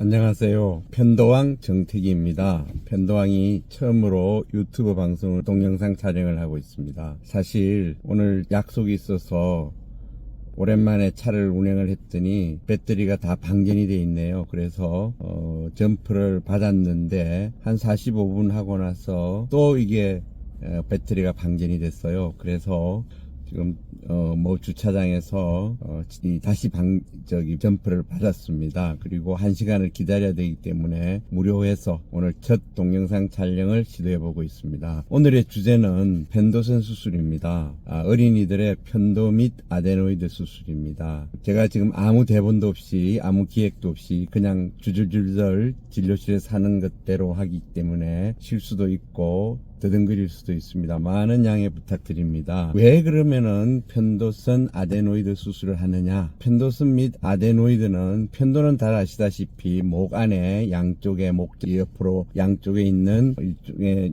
안녕하세요. 편도왕 정택이입니다. 편도왕이 처음으로 유튜브 방송을 동영상 촬영을 하고 있습니다. 사실 오늘 약속이 있어서 오랜만에 차를 운행을 했더니 배터리가 다 방전이 돼 있네요. 그래서 점프를 받았는데 한 45분 하고 나서 또 이게 배터리가 방전이 됐어요. 그래서 지금 주차장에서 다시 점프를 받았습니다. 그리고 1시간을 기다려야 되기 때문에 무료해서 오늘 첫 동영상 촬영을 시도해 보고 있습니다. 오늘의 주제는 편도선 수술입니다. 어린이들의 편도 및 아데노이드 수술입니다. 제가 지금 아무 대본도 없이 아무 기획도 없이 그냥 줄줄줄 진료실에 사는 것대로 하기 때문에 실수도 있고 더듬거릴 수도 있습니다. 많은 양해 부탁드립니다. 왜 그러면은 편도선 아데노이드 수술을 하느냐? 편도선 및 아데노이드는, 편도는 잘 아시다시피 목 안에 양쪽에, 목 옆으로 양쪽에 있는 일종의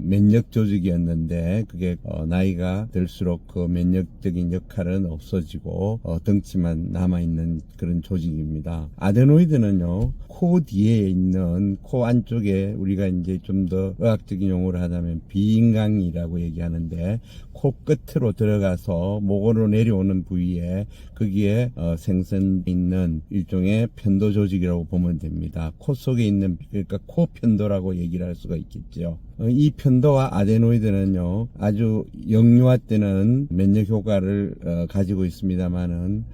면역 조직이었는데, 그게 나이가 들수록 그 면역적인 역할은 없어지고 덩치만 남아있는 그런 조직입니다. 아데노이드는요, 코 뒤에 있는, 코 안쪽에, 우리가 이제 좀 더 의학적인 용어로 하자면 비인강이라고 얘기하는데, 코 끝으로 들어가서 목으로 내려오는 부위에, 거기에 생성 있는 일종의 편도 조직이라고 보면 됩니다. 코 속에 있는, 그러니까 코 편도라고 얘기를 할 수가 있겠죠. 이 편도와 아데노이드는요, 아주 영유아 때는 면역 효과를 가지고 있습니다만은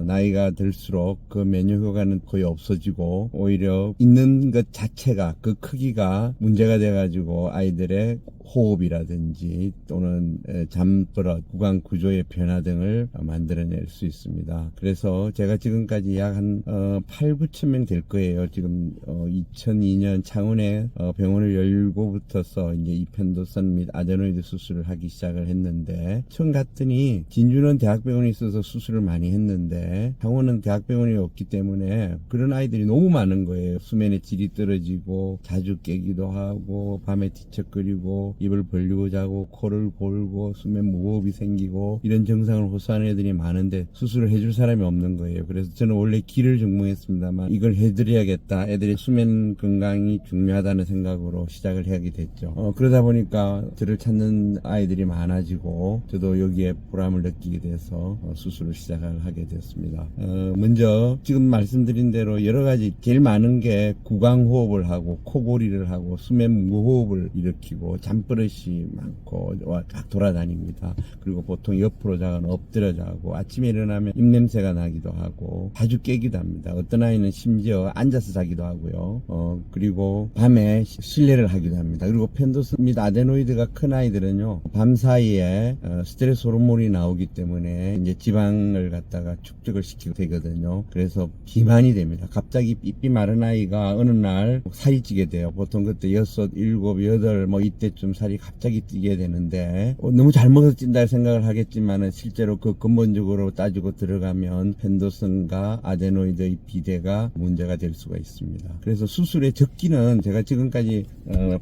나이가 들수록 그 면역 효과는 거의 없어지고, 오히려 있는 것 자체가, 그 크기가 문제가 돼가지고 아이들의 호흡이라든지 또는 잠버릇, 구강 구조의 변화 등을 만들어낼 수 있습니다. 그래서 제가 지금까지 약 한 8, 9천 명 될 거예요. 지금 2002년 창원에 병원을 열고 붙어서 이제 이 편도선 및 아데노이드 수술을 하기 시작을 했는데, 처음 갔더니 진주는 대학병원에 있어서 수술을 많이 했는데 창원은 대학병원이 없기 때문에 그런 아이들이 너무 많은 거예요. 수면의 질이 떨어지고 자주 깨기도 하고, 밤에 뒤척거리고, 입을 벌리고 자고, 코를 골고, 수면 무호흡이 생기고, 이런 증상을 호소하는 애들이 많은데 수술을 해줄 사람이 없는 거예요. 그래서 저는 원래 기를 증명했습니다만 이걸 해드려야겠다, 애들의 수면 건강이 중요하다는 생각으로 시작을 하게 됐죠. 그러다 보니까 저를 찾는 아이들이 많아지고 저도 여기에 보람을 느끼게 돼서 수술을 시작을 하게 됐습니다. 먼저 지금 말씀드린 대로 여러 가지, 제일 많은 게 구강호흡을 하고 코골이를 하고 수면 무호흡을 일으키고 잠버릇이 많고 쫙 돌아다닙니다. 그리고 보통 옆으로 자거나 엎드려 자고, 아침에 일어나면 입냄새가 나기도 하고 자주 깨기도 합니다. 어떤 아이는 심지어 앉아서 자기도 하고요. 그리고 밤에 실내를 하기도 합니다. 그리고 편도선 및 아데노이드가 큰 아이들은요, 밤 사이에 스트레스 호르몬이 나오기 때문에 이제 지방을 갖다가 축적을 시키게 되거든요. 그래서 비만이 됩니다. 갑자기 삐삐 마른 아이가 어느 날 살이 찌게 돼요. 보통 그때 6, 7, 8 이때쯤 살이 갑자기 찌게 되는데, 너무 잘 먹어서 찐다 생각을 하겠지만은 실제로 그 근본적으로 따지고 들어가면 편도선과 아데노이드의 비대가 문제가 될 수가 있습니다. 그래서 수술의 적기는, 제가 지금까지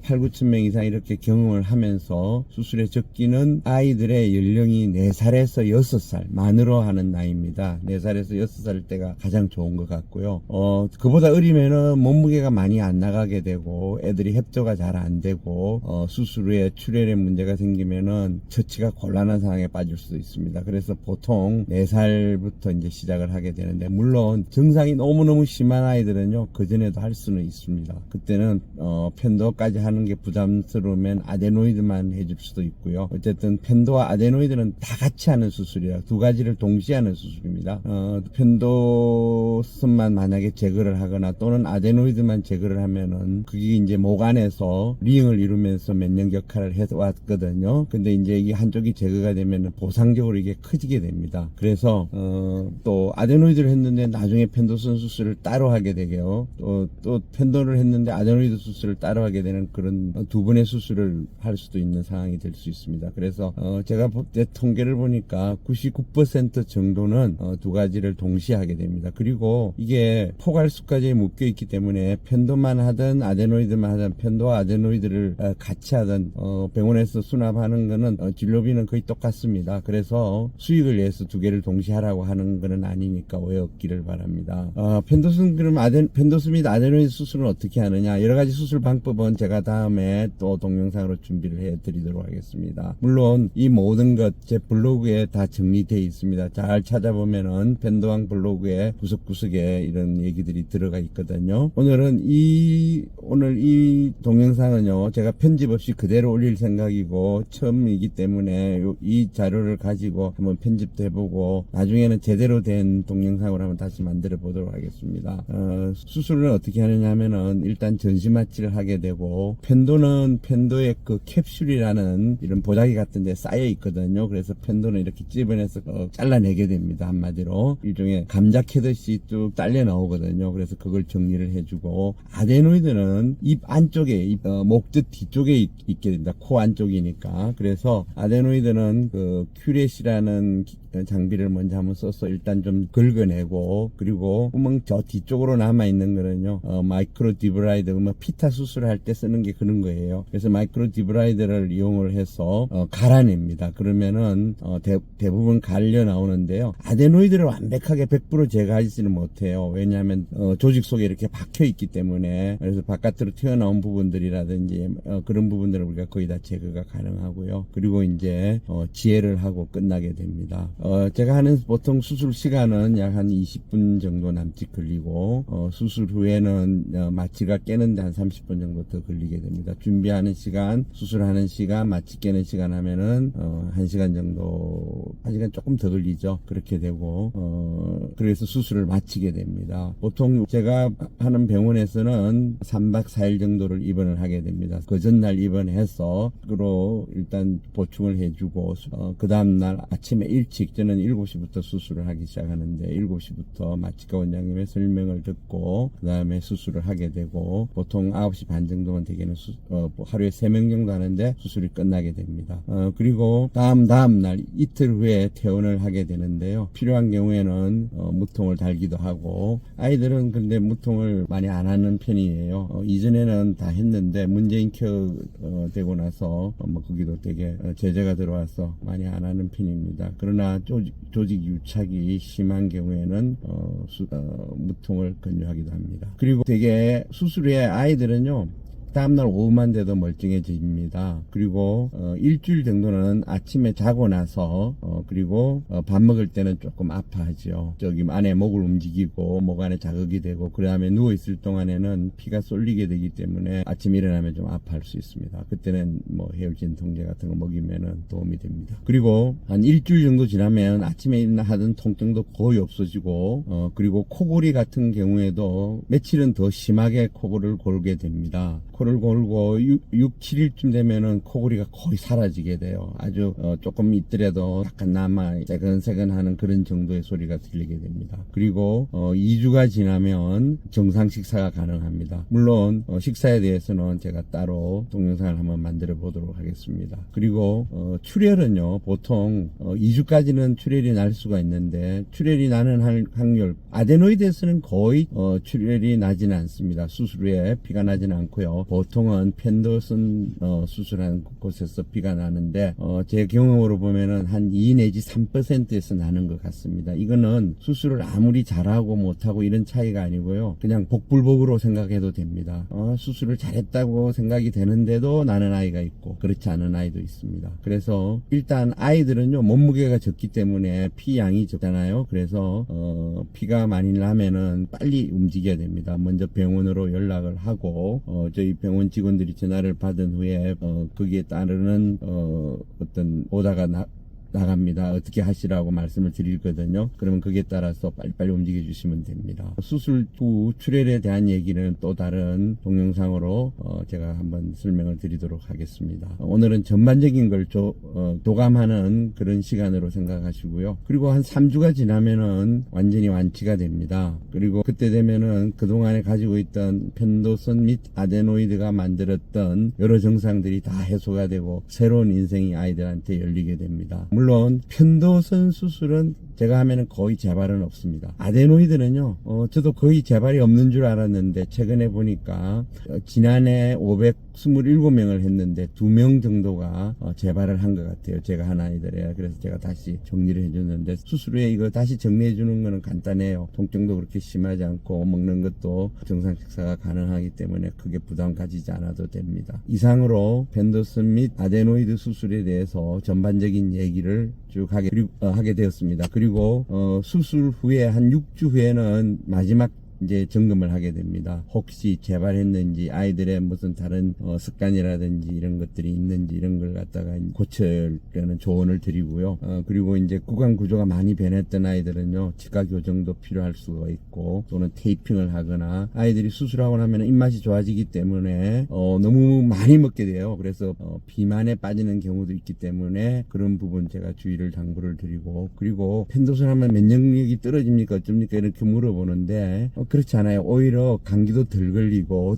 8, 9천 명 이상 이렇게 경험을 하면서 수술의 적기는 아이들의 연령이 4살에서 6살 만으로 하는 나이입니다. 4살에서 6살 때가 가장 좋은 것 같고요. 그보다 어리면은 몸무게가 많이 안 나가게 되고 애들이 협조가 잘 안 되고 수술 후에 출혈에 문제가 생기면은 처치가 곤란한 상황에 빠질 수도 있습니다. 그래서 보통 4살부터 이제 시작을 하게 되는데, 물론 증상이 너무너무 심한 아이들은요, 그전에도 할 수는 있습니다. 그때는 편도까지 하는 게 부담스러우면 아데노이드만 해줄 수도 있고요. 어쨌든 편도와 아데노이드는 다 같이 하는 수술이라 두 가지를 동시에 하는 수술입니다. 편도선만 만약에 제거를 하거나 또는 아데노이드만 제거를 하면은 그게 이제 목 안에서 링을 이루면서 면역 역할을 해왔거든요. 근데 이제 이게 한쪽이 제거가 되면은 보상적으로 이게 커지게 됩니다. 그래서 또 아데노이드를 했는데 나중에 편도선 수술을 따로 하게 되게요. 또 편도를 했는데 아데노이드 수술을 따로 하게 되는 그런 두 번의 수술을 할 수도 있는 상황이 될 수 있습니다. 그래서 제가 볼 때 통계를 보니까 99% 정도는 두 가지를 동시에 하게 됩니다. 그리고 이게 포괄수까지 묶여 있기 때문에 편도만 하든 아데노이드만 하든 편도와 아데노이드를 같이 하든 병원에서 수납하는 거는 진료비는 거의 똑같습니다. 그래서 수익을 위해서 두 개를 동시에 하라고 하는 거는 아니니까 오해 없기를 바랍니다. 편도순 그럼 편도수 및 아데노이드 수술은 어떻게 하느냐, 여러 가지 수술 방법은 제가 다음에 또 동영상으로 준비를 해 드리도록 하겠습니다. 물론 이 모든 것 제 블로그에 다 정리되어 있습니다. 잘 찾아보면은 편도왕 블로그에 구석구석에 이런 얘기들이 들어가 있거든요. 오늘 이 동영상은요, 제가 편집 없이 그대로 올릴 생각이고 처음이기 때문에 이 자료를 가지고 한번 편집도 해보고 나중에는 제대로 된 동영상으로 한번 다시 만들어 보도록 하겠습니다. 수술을 어떻게 하느냐 하면은 일단 전시 마취를 하게 되고, 편도는 편도의 그 캡슐이라는 이런 보자기 같은 데 쌓여 있거든요. 그래서 편도는 이렇게 찝어내서 잘라내게 됩니다. 한마디로 일종의 감자 캐듯이 쭉 딸려 나오거든요. 그래서 그걸 정리를 해주고, 아데노이드는 입 안쪽에 목젖 뒤쪽에 있게 됩니다. 코 안쪽이니까. 그래서 아데노이드는 그 큐렛이라는 장비를 먼저 한번 써서 일단 좀 긁어내고, 그리고 구멍 저 뒤쪽으로 남아있는 거는요, 마이크로 디브라이드, 피타 수술할 때 쓰는 게 그런 거예요. 그래서 마이크로 디브라이드를 이용을 해서 갈아냅니다. 그러면은 대부분 갈려 나오는데요, 아데노이드를 완벽하게 100% 제거하지는 못해요. 왜냐하면 조직 속에 이렇게 박혀 있기 때문에. 그래서 바깥으로 튀어나온 부분들이라든지 그런 부분들을 우리가 거의 다 제거가 가능하고요. 그리고 이제 지혈을 하고 끝나게 됩니다. 제가 하는 보통 수술 시간은 약 한 20분 정도 남짓 걸리고, 수술 후에는 마취가 깨는데 한 30분 정도 더 걸리게 됩니다. 준비하는 시간, 수술하는 시간, 마취 깨는 시간 하면은 1시간 정도, 1시간 조금 더 걸리죠. 그렇게 되고, 그래서 수술을 마치게 됩니다. 보통 제가 하는 병원에서는 3박 4일 정도를 입원을 하게 됩니다. 그 전날 입원해서 그로 일단 보충을 해주고, 그 다음날 아침에 일찍, 저는 7시부터 수술을 하기 시작하는데 7시부터 마취과 원장님의 설명을 듣고 그 다음에 수술을 하게 되고, 보통 9시 반 정도면 되게는 하루에 3명 정도 하는데 수술이 끝나게 됩니다. 그리고 다음날 이틀 후에 퇴원을 하게 되는데요, 필요한 경우에는 무통을 달기도 하고, 아이들은 근데 무통을 많이 안 하는 편이에요. 이전에는 다 했는데 문재인 케어 되고 나서 거기도 되게 제재가 들어와서 많이 안 하는 편입니다. 그러나 조직 유착이 심한 경우에는 무통을 권유하기도 합니다. 그리고 되게 수술 후에 아이들은요, 다음날 오후만 돼도 멀쩡해집니다. 그리고 일주일 정도는 아침에 자고 나서 그리고 밥 먹을 때는 조금 아파하죠. 저기 안에 목을 움직이고 목 안에 자극이 되고, 그 다음에 누워있을 동안에는 피가 쏠리게 되기 때문에 아침에 일어나면 좀 아파할 수 있습니다. 그때는 뭐 해열진통제 같은 거 먹이면은 도움이 됩니다. 그리고 한 일주일 정도 지나면 아침에 하던 통증도 거의 없어지고, 그리고 코골이 같은 경우에도 며칠은 더 심하게 코골을 골게 됩니다. 코를 골고 6, 7일쯤 되면은 코골이가 거의 사라지게 돼요. 아주 조금 있더라도 약간 남아 새근새근하는 그런 정도의 소리가 들리게 됩니다. 그리고 2주가 지나면 정상 식사가 가능합니다. 물론 식사에 대해서는 제가 따로 동영상을 한번 만들어 보도록 하겠습니다. 그리고 출혈은요, 보통 2주까지는 출혈이 날 수가 있는데, 출혈이 나는 확률, 아데노이드에서는 거의 출혈이 나지는 않습니다. 수술 후에 피가 나지는 않고요. 보통은 편도선 수술한 곳에서 피가 나는데, 제 경험으로 보면은 한 2 내지 3%에서 나는 것 같습니다. 이거는 수술을 아무리 잘하고 못하고 이런 차이가 아니고요, 그냥 복불복으로 생각해도 됩니다. 수술을 잘했다고 생각이 되는데도 나는 아이가 있고 그렇지 않은 아이도 있습니다. 그래서 일단 아이들은요, 몸무게가 적기 때문에 피 양이 적잖아요. 그래서 피가 많이 나면은 빨리 움직여야 됩니다. 먼저 병원으로 연락을 하고, 저희 병원 직원들이 전화를 받은 후에 거기에 따르는 어떤 오다가 나갑니다. 어떻게 하시라고 말씀을 드리거든요. 그러면 거기에 따라서 빨리빨리 움직여 주시면 됩니다. 수술 후 출혈에 대한 얘기는 또 다른 동영상으로 제가 한번 설명을 드리도록 하겠습니다. 오늘은 전반적인 걸 도감하는 그런 시간으로 생각하시고요. 그리고 한 3주가 지나면은 완전히 완치가 됩니다. 그리고 그때 되면은 그동안에 가지고 있던 편도선 및 아데노이드가 만들었던 여러 증상들이 다 해소가 되고 새로운 인생이 아이들한테 열리게 됩니다. 물론 편도선 수술은 제가 하면은 거의 재발은 없습니다. 아데노이드는요, 저도 거의 재발이 없는 줄 알았는데 최근에 보니까 지난해 527명을 했는데 2명 정도가 재발을 한 것 같아요. 제가 한 아이들에. 그래서 제가 다시 정리를 해줬는데 수술 후에 이거 다시 정리해 주는 거는 간단해요. 통증도 그렇게 심하지 않고 먹는 것도 정상 식사가 가능하기 때문에 크게 부담 가지지 않아도 됩니다. 이상으로 펜더슨 및 아데노이드 수술에 대해서 전반적인 얘기를 쭉 하게 되었습니다. 그리고 수술 후에 한 6주 후에는 마지막 이제 점검을 하게 됩니다. 혹시 재발했는지, 아이들의 무슨 다른 습관이라든지 이런 것들이 있는지 이런 걸 갖다가 고치려는 조언을 드리고요. 그리고 이제 구강 구조가 많이 변했던 아이들은요, 치과 교정도 필요할 수가 있고, 또는 테이핑을 하거나, 아이들이 수술하고 나면 입맛이 좋아지기 때문에 너무 많이 먹게 돼요. 그래서 비만에 빠지는 경우도 있기 때문에 그런 부분 제가 주의를 당부를 드리고, 그리고 펜도선 하면 면역력이 떨어집니까 어쩝니까 이렇게 물어보는데 그렇지 않아요. 오히려 감기도 덜 걸리고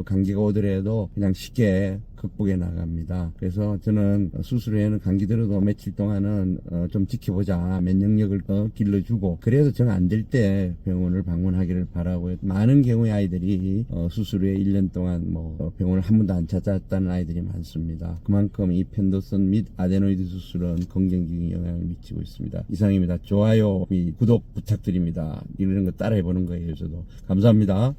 감기가 오더라도 그냥 쉽게 극복해 나갑니다. 그래서 저는 수술 후에는 감기 들어도 며칠 동안은 좀 지켜보자, 면역력을 길러주고, 그래도 정 안 될 때 병원을 방문하기를 바라고요. 많은 경우의 아이들이 수술 후에 1년 동안 병원을 한 번도 안 찾았다는 아이들이 많습니다. 그만큼 이 펜더슨 및 아데노이드 수술은 건강적인 영향을 미치고 있습니다. 이상입니다. 좋아요, 구독 부탁드립니다. 이런 거 따라해보는 거예요. 저도 감사합니다.